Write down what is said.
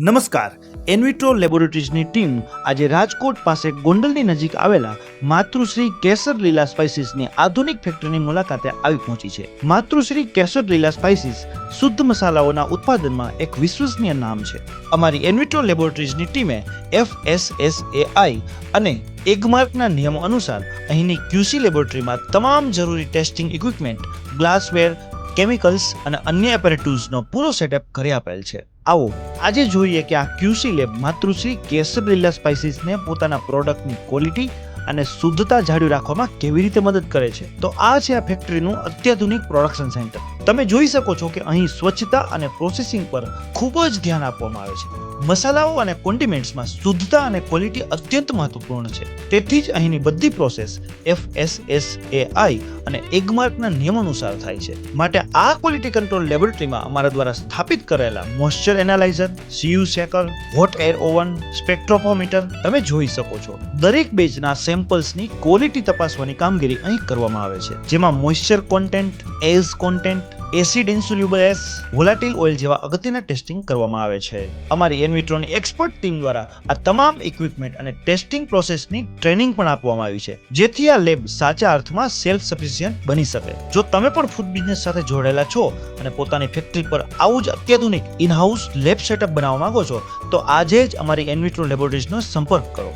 નમસ્કાર. એનવિટ્રો લેબોરેટરીઝની ટીમ આજે રાજકોટ પાસે ગોંડલની નજીક આવેલા માતૃશ્રી કેસર લીલા સ્પાઇસીસની આધુનિક ફેક્ટરીની મુલાકાતે આવી પહોંચી છે. માતૃશ્રી કેસર લીલા સ્પાઇસીસ શુદ્ધ મસાલાઓના ઉત્પાદનમાં એક વિશ્વસનીય નામ છે. અમારી એનવિટ્રો લેબોરેટરીઝની ટીમે FSSAI અને એગમાર્કના નિયમો અનુસાર અહીંની QC લેબોરેટરીમાં તમામ જરૂરી ટેસ્ટિંગ ઇક્વિપમેન્ટ, ગ્લાસવેર, કેમિકલ્સ અને અન્ય એપેરેટૂસનો પૂરો સેટઅપ કરી આપેલ છે. આવો આજે જોઈએ કે આ QC લેબ માતૃશ્રી કેસર લીલા સ્પાઇસીસને પોતાના પ્રોડક્ટની ક્વોલિટી અને શુદ્ધતા જાળવી રાખવામાં કેવી રીતે મદદ કરે છે. તો આ છે આ ફેક્ટરીનું અત્યાધુનિક પ્રોડક્શન સેન્ટર. તમે જોઈ શકો છો કે અહીં સ્વચ્છતા અને પ્રોસેસિંગ પર ખૂબ જ ધ્યાન આપવામાં આવે છે. મસાલાઓ અને કોન્ડિમેન્ટ્સમાં શુદ્ધતા અને ક્વોલિટી અત્યંત મહત્વપૂર્ણ છે. તેથી જ અહીંની બધી પ્રોસેસ FSSAI અને એગમાર્કના નિયમો અનુસાર થાય છે. માટે આ ક્વોલિટી કંટ્રોલ લેબોરેટરીમાં અમારા દ્વારા સ્થાપિત કરેલા moisture analyser, CU shaker, hot air oven, spectrophotometer તમે જોઈ શકો છો. દરેક બેચના સેમ્પલ્સની ક્વોલિટી તપાસવાની કામગીરી અહીં કરવામાં આવે છે, જેમાં moisture content, ash content, acid insoluble ash, volatile oil જેવા અગત્યના ટેસ્ટિંગ કરવામાં આવે છે. અમારી એનવિટ્રોની એક્સપર્ટ ટીમ દ્વારા આ તમામ ઇક્વિપમેન્ટ અને ટેસ્ટિંગ પ્રોસેસની ટ્રેનિંગ પણ આપવામાં આવી છે, જેથી આ લેબ સાચા અર્થમાં સેલ્ફ સફિશિયન્ટ બની શકે. જો તમે પણ ફૂડ બિઝનેસ સાથે જોડાયેલા છો અને પોતાની ફેક્ટરી પર આવું જ અત્યાધુનિક ઇન હાઉસ લેબ સેટઅપ બનાવવા માંગો છો, તો આજે જ અમારી એનવિટ્રો લેબોરેટરીઝનો સંપર્ક કરો.